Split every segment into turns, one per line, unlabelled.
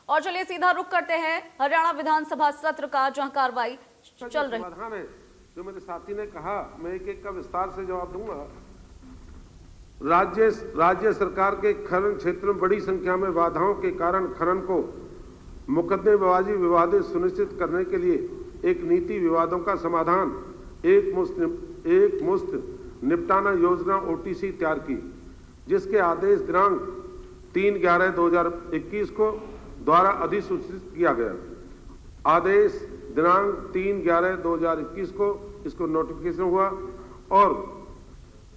और चलिए सीधा रुख करते हैं हरियाणा विधानसभा सत्र का, जहां कार्रवाई चल रही
है। जो मेरे साथी ने कहा, मैं एक एक का विस्तार से जवाब दूंगा। राज्य सरकार के खनन क्षेत्र में बड़ी संख्या में बाधाओं के कारण खनन को मुकदमेबाजी विवादित सुनिश्चित करने के लिए एक नीति विवादों का समाधान एक मुश्त निपटाना योजना ओटीसी तैयार की, जिसके आदेश दिनांक 3/11/2021 को द्वारा अधिसूचित किया गया। आदेश दिनांक 3/11/2021 को इसको नोटिफिकेशन हुआ और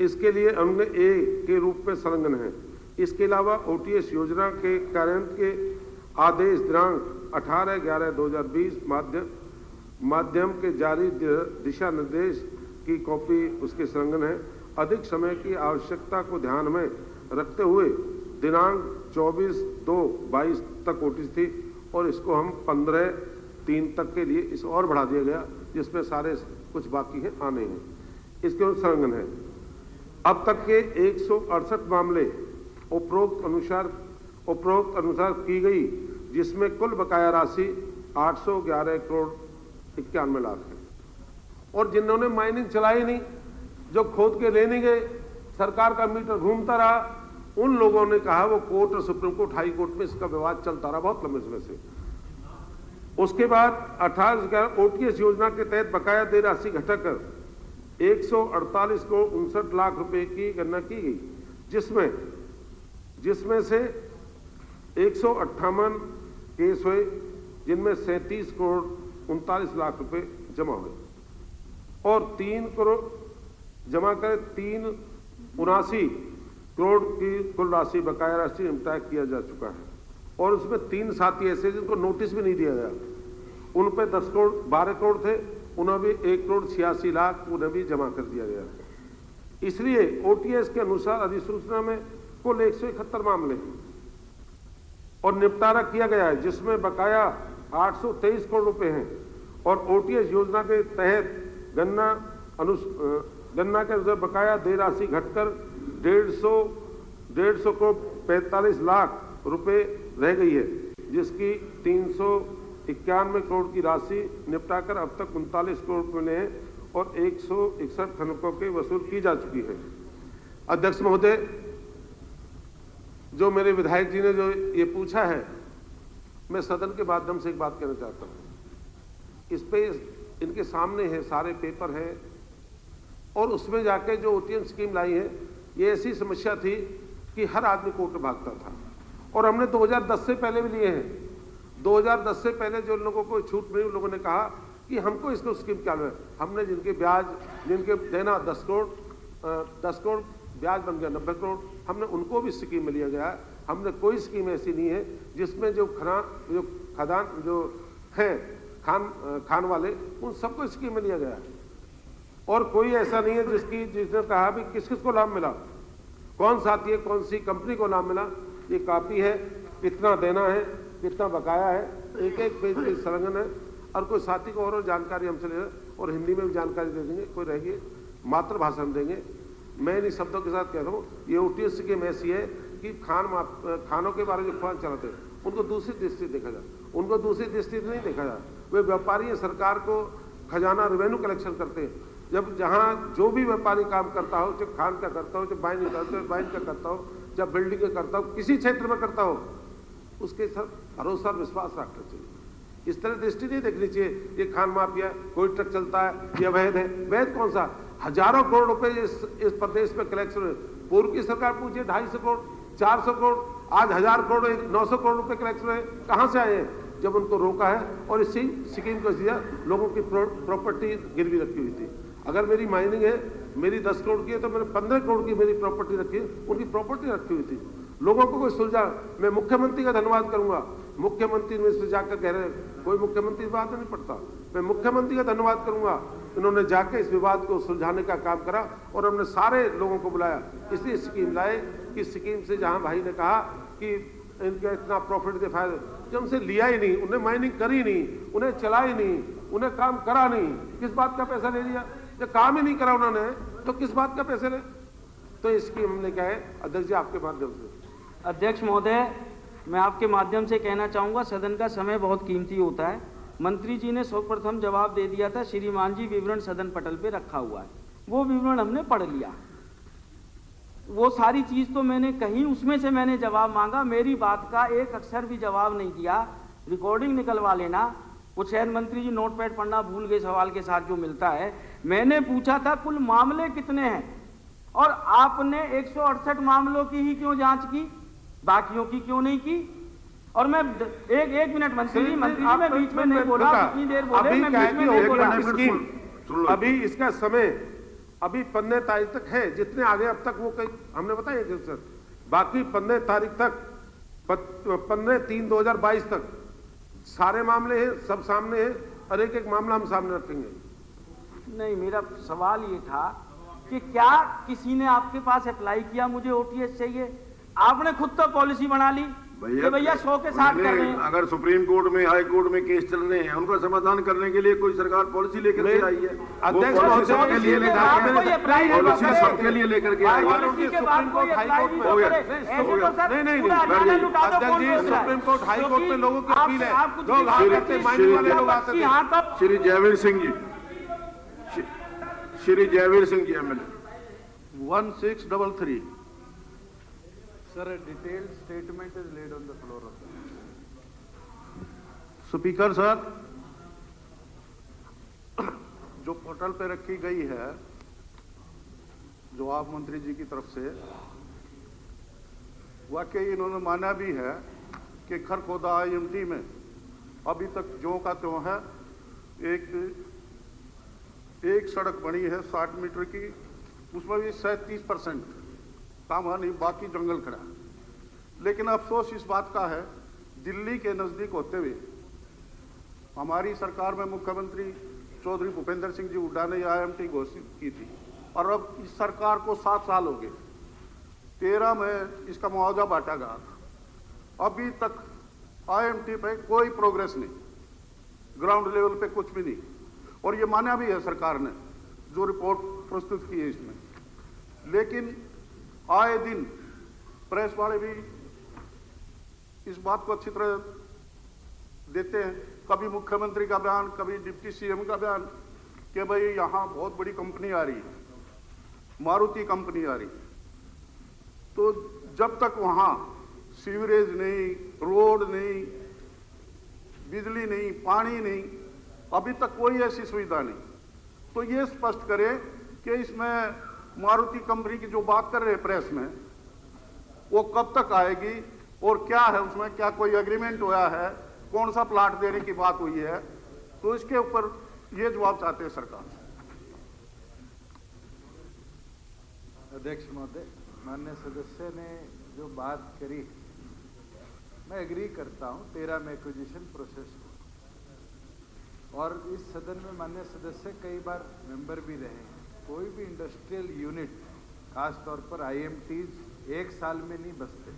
इसके लिए अनुज्ञा ए के रूप में संलग्न है। इसके अलावा ओटीएस योजना के कार्यान्वयन के आदेश दिनांक 18/11/2020 माध्यम के जारी दिशा निर्देश की कॉपी उसके संलग्न है। अधिक समय की आवश्यकता को ध्यान में रखते हुए दिनांक 24/2/22 तक ओटीसी थी और इसको हम 15/3 तक के लिए इस और बढ़ा दिया गया, जिसमें सारे कुछ बाकी हैं आने हैं। इसके संलग्न है। अब तक के 168 मामले उपरोक्त अनुसार की गई, जिसमें कुल बकाया राशि 811 करोड़ 91 लाख है। और जिन्होंने माइनिंग चलाई नहीं, जो खोद के ले नहीं गए, सरकार का मीटर घूमता रहा, उन लोगों ने कहा वो कोर्ट और सुप्रीम कोर्ट, हाई कोर्ट में इसका विवाद चलता रहा बहुत लंबे समय से। उसके बाद 18 ओटीएस योजना के तहत बकाया देय राशि घटाकर 148 करोड़ 59 लाख रुपए की गणना की गई, जिसमें से 158 केस हुए, जिनमें 37 करोड़ 39 लाख रुपए जमा हुए और 3 करोड़ जमा कर 379 करोड़ की कुल राशि बकाया राशि निपटाया किया जा चुका है। और उसमें 3 साथी ऐसे जिनको नोटिस भी नहीं दिया गया, उन पे 12 करोड़ थे, उन्हें भी 1 करोड़ 86 लाख उन्हें भी जमा कर दिया गया। इसलिए ओटीएस के अनुसार अधिसूचना में कुल 171 मामले और निपटारा किया गया है, जिसमें बकाया 823 करोड़ रुपए हैं और ओटीएस योजना के तहत गणना के अनुसार बकाया देय राशि घटकर 150 करोड़ 45 लाख रुपए रह गई है, जिसकी 391 करोड़ की राशि निपटाकर अब तक 39 करोड़ मिले हैं और 161 खनकों के वसूल की जा चुकी है। अध्यक्ष महोदय, जो मेरे विधायक जी ने जो ये पूछा है, मैं सदन के माध्यम से एक बात कहना चाहता हूं। इस पे इनके सामने है, सारे पेपर है और उसमें जाके जो ओटीएस स्कीम लाई है, ये ऐसी समस्या थी कि हर आदमी कोर्ट में भागता था और हमने 2010 से पहले भी लिए हैं। 2010 से पहले जो लोगों को छूट मिली, उन लोगों ने कहा कि हमको इसको स्कीम क्या है। हमने जिनके देना 10 करोड़ ब्याज बन गया 90 करोड़, हमने उनको भी स्कीम में लिया गया है। हमने कोई स्कीम ऐसी नहीं है जिसमें जो खदान जो है खान वाले, उन सबको स्कीम में लिया गया है। और कोई ऐसा नहीं है जिसने कहा भी किस किस को लाभ मिला, कौन साथी है, कौन सी कंपनी को लाभ मिला। ये कॉपी है, कितना देना है, कितना बकाया है, एक एक पेज पे संलग्न है। और कोई साथी को और जानकारी हमसे ले और हिंदी में भी जानकारी दे देंगे, कोई रहेगी मातृभाषा में देंगे। मैं इन शब्दों के साथ कह रहा हूँ, ये ओटीएस स्कीम ऐसी है कि खानों के बारे में जो खोज चलाते हैं, उनको दूसरी दृष्टि देखा जाए, उनको दूसरी दृष्टि नहीं देखा जाए। वे व्यापारी है, सरकार को खजाना रेवेन्यू कलेक्शन करते हैं। जब जहाँ जो भी व्यापारी काम करता हो, चाहे खान का करता हो, चाहे बाइन का करता हो, चाहे बिल्डिंग का करता हो, किसी क्षेत्र में करता हो, उसके साथ भरोसा विश्वास रखना चाहिए। इस तरह दृष्टि नहीं देखनी चाहिए ये खान माफिया, कोई ट्रक चलता है, ये अवैध है। वैध कौन सा? हजारों करोड़ रुपए इस प्रदेश में कलेक्शन है। पूर्व की सरकार पूछिए 250 करोड़ 400 करोड़, आज 1000 करोड़ 900 करोड़ रुपए कलेक्शन है। कहां से आए हैं? जब उनको रोका है और इसी स्कीम को दिया, लोगों की प्रॉपर्टी गिरवी रखी हुई थी। अगर मेरी माइनिंग है, मेरी 10 करोड़ की है, तो मैंने 15 करोड़ की मेरी प्रॉपर्टी रखी है, उनकी प्रॉपर्टी रखी हुई थी। लोगों को कोई सुलझा। मैं मुख्यमंत्री का धन्यवाद करूंगा। मुख्यमंत्री ने इससे जाकर कह रहे हैं, कोई मुख्यमंत्री इस बात में नहीं पड़ता। मैं मुख्यमंत्री का धन्यवाद करूंगा, इन्होंने जाके इस विवाद को सुलझाने का काम करा और हमने सारे लोगों को बुलाया। इसलिए स्कीम लाए कि स्कीम से जहां भाई ने कहा कि इनका इतना प्रॉफिट दे फायदा, जो उनसे लिया ही नहीं, उन्हें माइनिंग करी नहीं, उन्हें चलाई नहीं, उन्हें काम करा नहीं, किस बात का पैसा ले लिया? जब काम ही नहीं करा उन्होंने, तो किस बात का पैसे ले? तो इसकी हमने क्या है, अध्यक्ष जी आपके माध्यम से।
अध्यक्ष महोदय, मैं आपके माध्यम से कहना चाहूँगा, सदन का समय बहुत कीमती होता है। मंत्री जी ने सर्वप्रथम जवाब दे दिया था, श्रीमान जी विवरण सदन पटल पे रखा हुआ है, वो विवरण हमने पढ़ लिया। वो सारी चीज़ तो मैंने कही, उसमें से मैंने जवाब मांगा, मेरी बात का एक अक्षर भी जवाब नहीं दिया। रिकॉर्डिंग निकलवा लेना, वो शायद मंत्री जी नोटपैड पढ़ना भूल गए सवाल के साथ जो मिलता है। मैंने पूछा था कुल मामले कितने हैं, और आपने 168 मामलों की ही क्यों जांच की, बाकियों की क्यों नहीं की? और मैं एक मिनट मंत्री जी मैं बीच में नहीं बोला, कितनी देर बोले, मैं बीच में नहीं बोला।
अभी इसका समय अभी 15 तारीख तक है, जितने आगे अब तक वो कई हमने बताया कि सर, बाकी 15 तारीख तक 15/3/2022 तक सारे मामले हैं, सब सामने हैं, और एक एक मामला हम सामने रखेंगे।
नहीं, मेरा सवाल ये था कि क्या किसी ने आपके पास अप्लाई किया मुझे ओटीएस चाहिए? आपने खुद तो पॉलिसी बना ली कि भैया 100 के साथ कर रहे हैं।
अगर सुप्रीम कोर्ट में, हाई कोर्ट में केस चल रहे हैं, उनका समाधान करने के लिए कोई सरकार पॉलिसी लेकर के आई है,
अध्यक्ष
सबके लिए लेकर के आई है, सबके लिए लेकर के आई है।
सुप्रीम कोर्ट हाई कोर्ट में हो गया, नहीं अध्यक्ष जी, सुप्रीम कोर्ट हाई कोर्ट में लोगों की अपील है, लोग आते माइंड वाले लोग आते थे।
Shri Jaiveer Singh ji, Shri Jaiveer Singh ji MLA
1633. Sir, a detailed statement is laid on the floor of the Speaker, sir, जो पोर्टल पे रखी गई है, जो आप मंत्री जी की तरफ से, वाकई इन्होंने माना भी है कि खरखोदा IMT में अभी तक ज्यों का त्यों है। एक सड़क बनी है 60 मीटर की, उसमें भी 37% काम है नहीं, बाकी जंगल खड़ा है। लेकिन अफसोस इस बात का है, दिल्ली के नजदीक होते हुए हमारी सरकार में मुख्यमंत्री चौधरी भूपेंद्र सिंह जी हुड्डा ने IMT घोषित की थी, और अब इस सरकार को 7 साल हो गए। 13 में इसका मुआवजा बांटा गया, अभी तक IMT पे कोई प्रोग्रेस नहीं, ग्राउंड लेवल पे कुछ भी नहीं। और ये माना भी है सरकार ने, जो रिपोर्ट प्रस्तुत की है इसमें। लेकिन आए दिन प्रेस वाले भी इस बात को अच्छी तरह देते हैं, कभी मुख्यमंत्री का बयान, कभी डिप्टी CM का बयान, कि भाई यहां बहुत बड़ी कंपनी आ रही है, मारुति कंपनी आ रही। तो जब तक वहां सीवरेज नहीं, रोड नहीं, बिजली नहीं, पानी नहीं, अभी तक कोई ऐसी सुविधा नहीं, तो ये स्पष्ट करे कि इसमें मारुति कंपनी की जो बात कर रहे हैं प्रेस में, वो कब तक आएगी, और क्या है उसमें, क्या कोई एग्रीमेंट हुआ है, कौन सा प्लाट देने की बात हुई है, तो इसके ऊपर ये जवाब चाहते हैं सरकार। अध्यक्ष महोदय, माननीय सदस्य ने जो बात करी, मैं एग्री करता हूं 13 में एक्विजिशन प्रोसेस हो, और इस सदन में माननीय सदस्य कई बार मेंबर भी रहे हैं। कोई भी इंडस्ट्रियल यूनिट, खास तौर पर IMTs, 1 साल में नहीं बसते,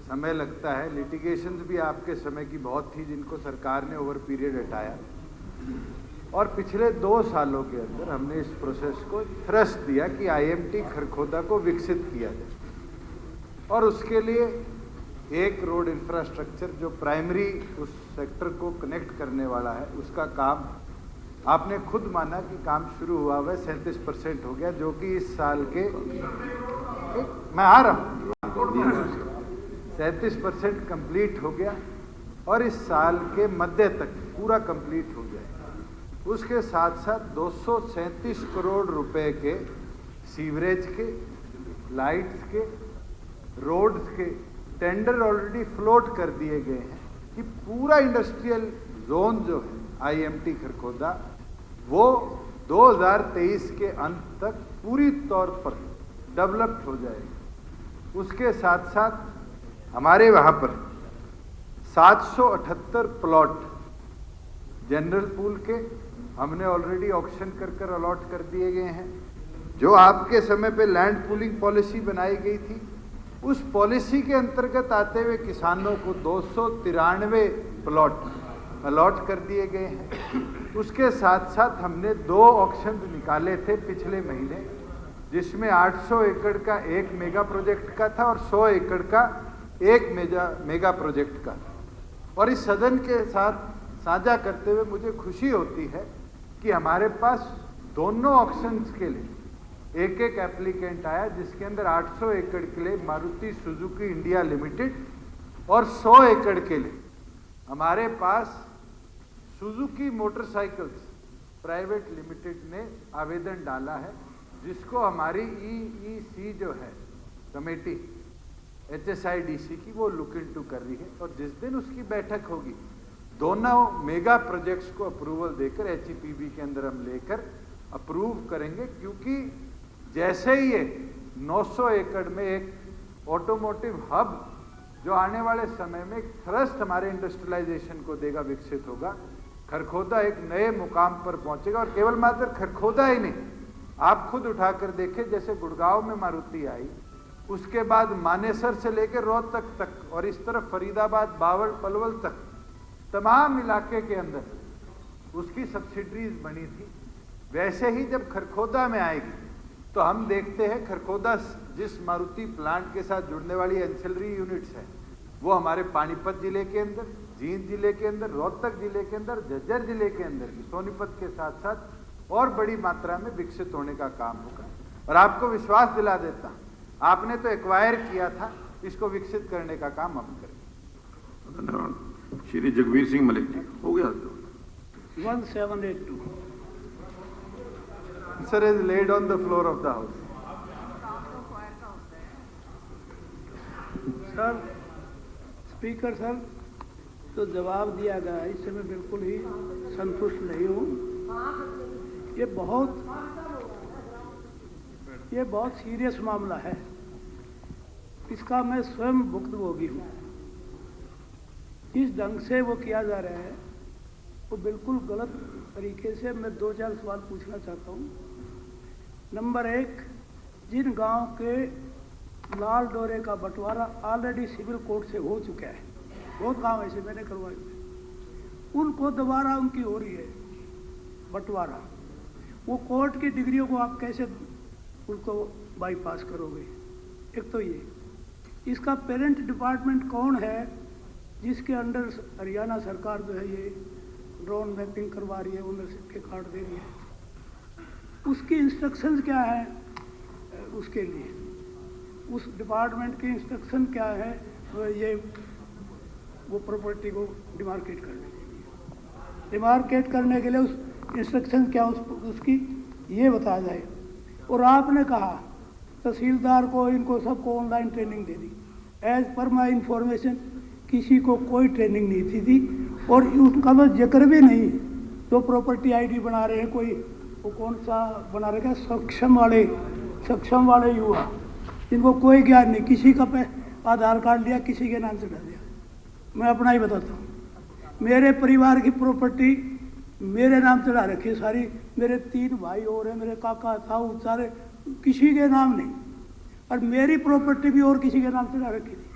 समय लगता है। लिटिगेशंस भी आपके समय की बहुत थी, जिनको सरकार ने ओवर पीरियड हटाया, और पिछले 2 सालों के अंदर हमने इस प्रोसेस को थ्रस्ट दिया कि IMT खरखोदा को विकसित किया जाए, और उसके लिए एक रोड इंफ्रास्ट्रक्चर जो प्राइमरी उस सेक्टर को कनेक्ट करने वाला है, उसका काम आपने खुद माना कि काम शुरू हुआ हुआ 37% हो गया, जो कि इस साल के मैं आ रहा हूँ 37% कंप्लीट हो गया, और इस साल के मध्य तक पूरा कंप्लीट हो गया। उसके साथ साथ 237 करोड़ रुपए के सीवरेज के, लाइट्स के, रोड्स के टेंडर ऑलरेडी फ्लोट कर दिए गए हैं, कि पूरा इंडस्ट्रियल जोन जो है IMT खरखोदा, वो 2023 के अंत तक पूरी तौर पर डेवलप्ड हो जाएगा। उसके साथ साथ हमारे वहाँ पर 778 प्लॉट जनरल पूल के हमने ऑलरेडी ऑक्शन कर अलॉट कर दिए गए हैं। जो आपके समय पे लैंड पूलिंग पॉलिसी बनाई गई थी, उस पॉलिसी के अंतर्गत आते हुए किसानों को 293 प्लॉट अलॉट कर दिए गए हैं। उसके साथ साथ हमने 2 ऑक्शन निकाले थे पिछले महीने, जिसमें 800 एकड़ का एक मेगा प्रोजेक्ट का था और 100 एकड़ का
एक मेगा प्रोजेक्ट का। और इस सदन के साथ साझा करते हुए मुझे खुशी होती है कि हमारे पास दोनों ऑक्शंस के लिए एक एक एप्लीकेंट आया, जिसके अंदर 800 एकड़ के लिए मारुति सुजुकी इंडिया लिमिटेड और 100 एकड़ के लिए हमारे पास सुजुकी मोटरसाइकिल्स प्राइवेट लिमिटेड ने आवेदन डाला है, जिसको हमारी EEC जो है कमेटी HSIDC की, वो लुक इनटू कर रही है। और जिस दिन उसकी बैठक होगी, दोनों मेगा प्रोजेक्ट्स को अप्रूवल देकर HEPB के अंदर हम लेकर अप्रूव करेंगे, क्योंकि जैसे ही ये 900 एकड़ में एक ऑटोमोटिव हब जो आने वाले समय में एक थ्रस्ट हमारे इंडस्ट्रियलाइजेशन को देगा, विकसित होगा, खरखोदा एक नए मुकाम पर पहुंचेगा। और केवल मात्र खरखोदा ही नहीं, आप खुद उठाकर देखें, जैसे गुड़गांव में मारुति आई, उसके बाद मानेसर से लेकर रोहतक तक और इस तरफ फरीदाबाद, बावल, पलवल तक तमाम इलाके के अंदर उसकी सब्सिडरीज बनी थी। वैसे ही जब खरखोदा में आएगी तो हम देखते हैं खरखोदा जिस मारुति प्लांट के साथ जुड़ने वाली एंसिलरी यूनिट्स है, वो हमारे पानीपत जिले के अंदर, जींद जिले के अंदर, रोहतक जिले के अंदर, झज्जर जिले के अंदर भी, सोनीपत के साथ साथ और बड़ी मात्रा में विकसित होने का काम होगा। और आपको विश्वास दिला देता, आपने तो एक्वायर किया था, इसको विकसित करने का काम हम करेंगे।
धन्यवाद। श्री जगवीर सिंह मलिक जी, हो गया
1782
Sir is laid on the floor of the house.
Sir, speaker sir, तो जवाब दिया गया, इससे मैं बिल्कुल ही संतुष्ट नहीं हूँ। ये बहुत सीरियस मामला है, इसका मैं स्वयं भुक्तभोगी हूँ। जिस ढंग से वो किया जा रहा है वो बिल्कुल गलत तरीके से। मैं 2-4 सवाल पूछना चाहता हूँ। नंबर 1, जिन गांव के लाल डोरे का बंटवारा ऑलरेडी सिविल कोर्ट से हो चुका है, बहुत गांव ऐसे मैंने करवाए, उनको दोबारा उनकी हो रही है बंटवारा, वो कोर्ट की डिग्रियों को आप कैसे उनको बाईपास करोगे? एक तो ये, इसका पेरेंट डिपार्टमेंट कौन है जिसके अंडर हरियाणा सरकार जो है ये ड्रोन मैपिंग करवा रही है, ओनरशिप के कार्ड दे रही है, उसकी इंस्ट्रक्शंस क्या है उसके लिए? उस डिपार्टमेंट की इंस्ट्रक्शन क्या है ये वो प्रॉपर्टी को डिमार्केट करने के लिए? डिमार्केट करने के लिए उस इंस्ट्रक्शन क्या उसकी ये बताया जाए। और आपने कहा तहसीलदार को, इनको सबको ऑनलाइन ट्रेनिंग दे दी। एज पर माई इंफॉर्मेशन किसी को कोई ट्रेनिंग नहीं थी और उनका तो जिक्र भी नहीं। तो प्रॉपर्टी आईडी बना रहे हैं, कोई वो कौन सा बना रहे हैं, सक्षम वाले युवा, जिनको कोई ज्ञान नहीं, किसी का आधार कार्ड लिया, किसी के नाम से डाल दिया। मैं अपना ही बताता हूँ, मेरे परिवार की प्रॉपर्टी मेरे नाम चढ़ा रखी है सारी, मेरे 3 भाई और हैं, मेरे काका ताऊ सारे, किसी के नाम नहीं, और मेरी प्रॉपर्टी भी और किसी के नाम चढ़ा रखी थी।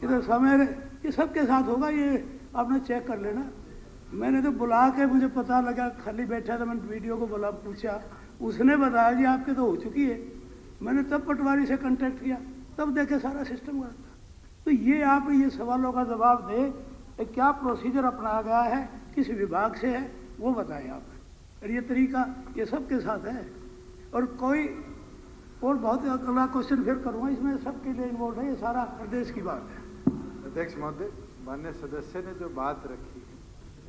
इधर समय ये सबके साथ होगा, ये आपने चेक कर लेना। मैंने तो बुला के, मुझे पता लगा, खाली बैठा था, मैंने वीडियो को बुला पूछा, उसने बताया जी आपके तो हो चुकी है। मैंने तब पटवारी से कांटेक्ट किया, तब देखे सारा सिस्टम गलत था। तो ये आप ये सवालों का जवाब दें, क्या प्रोसीजर अपनाया गया है, किस विभाग से है, वो बताएं आप। और ये तरीका ये सबके साथ है। और कोई और बहुत अगला क्वेश्चन फिर करूँगा, इसमें सबके लिए इन्वॉल्व है, ये सारा प्रदेश की बात है।
अध्यक्ष महोदय, माननीय सदस्य ने जो बात रखी,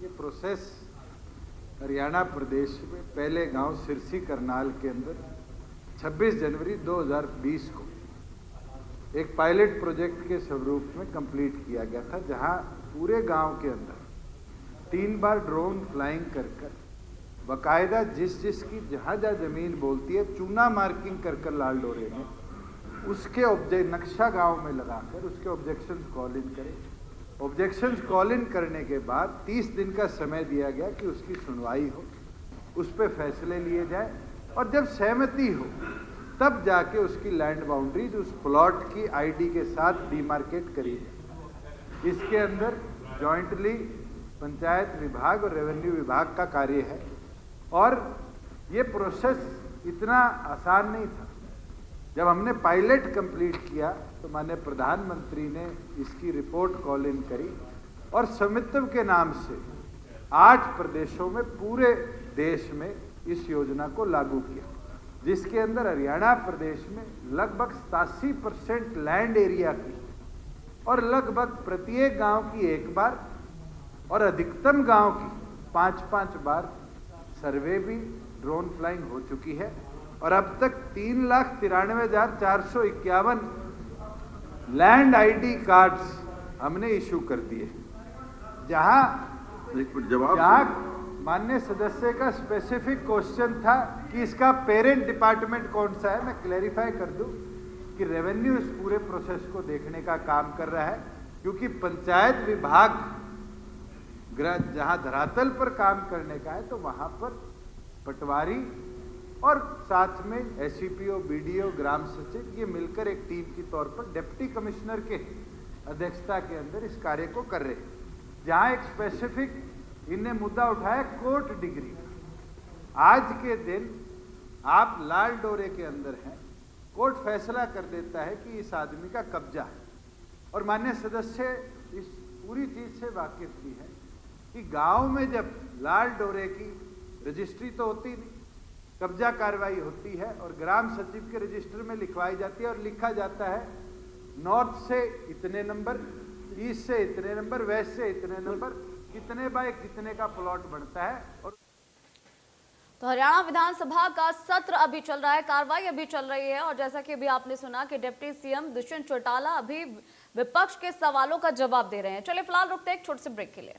ये प्रोसेस हरियाणा प्रदेश में पहले गांव सिरसी करनाल के अंदर 26 जनवरी 2020 को एक पायलट प्रोजेक्ट के स्वरूप में कंप्लीट किया गया था, जहां पूरे गांव के अंदर 3 बार ड्रोन फ्लाइंग कर बाकायदा जिसकी जहाँ जमीन बोलती है चूना मार्किंग कर लाल डोरे में उसके नक्शा गांव में लगाकर उसके ऑब्जेक्शंस कॉल इन करें। ऑब्जेक्शंस कॉल इन करने के बाद 30 दिन का समय दिया गया कि उसकी सुनवाई हो, उस पर फैसले लिए जाए, और जब सहमति हो तब जाके उसकी लैंड बाउंड्रीज उस प्लॉट की आईडी के साथ डिमार्केट करी जाए। इसके अंदर जॉइंटली पंचायत विभाग और रेवेन्यू विभाग का कार्य है, और ये प्रोसेस इतना आसान नहीं था। जब हमने पायलट कंप्लीट किया तो माननीय प्रधानमंत्री ने इसकी रिपोर्ट कॉल इन करी और स्वामित्व के नाम से 8 प्रदेशों में पूरे देश में इस योजना को लागू किया, जिसके अंदर हरियाणा प्रदेश में लगभग 87% लैंड एरिया की और लगभग प्रत्येक गांव की 1 बार और अधिकतम गांव की 5-5 बार सर्वे भी ड्रोन फ्लाइंग हो चुकी है और अब तक 3,93,451 लैंड आईडी कार्ड्स हमने इशू कर दिए। जहां माननीय सदस्य का स्पेसिफिक क्वेश्चन था कि इसका पेरेंट डिपार्टमेंट कौन सा है, मैं क्लैरिफाई कर दूं कि रेवेन्यू इस पूरे प्रोसेस को देखने का काम कर रहा है, क्योंकि पंचायत विभाग जहां धरातल पर काम करने का है तो वहां पर पटवारी और साथ में एससीपीओ, बीडीओ, ग्राम सचिव ये मिलकर एक टीम के तौर पर डिप्टी कमिश्नर के अध्यक्षता के अंदर इस कार्य को कर रहे हैं। जहां एक स्पेसिफिक इनने मुद्दा उठाया कोर्ट डिग्री। आज के दिन आप लाल डोरे के अंदर हैं, कोर्ट फैसला कर देता है कि इस आदमी का कब्जा है और माननीय सदस्य इस पूरी चीज से वाकिफ भी है कि गांव में जब लाल डोरे की रजिस्ट्री तो होती नहीं, कब्जा कार्रवाई होती है और ग्राम सचिव के रजिस्टर में लिखवाई जाती है और लिखा जाता है नॉर्थ से इतने नंबर, ईस्ट से इतने नंबर, वेस्ट से इतने नंबर, कितने बाय कितने का प्लॉट बनता है। और
तो हरियाणा विधानसभा का सत्र अभी चल रहा है, कार्रवाई अभी चल रही है और जैसा कि अभी आपने सुना कि डिप्टी सीएम दुष्यंत चौटाला अभी विपक्ष के सवालों का जवाब दे रहे हैं। चलिए फिलहाल रुकते हैं एक छोटे से ब्रेक के लिए।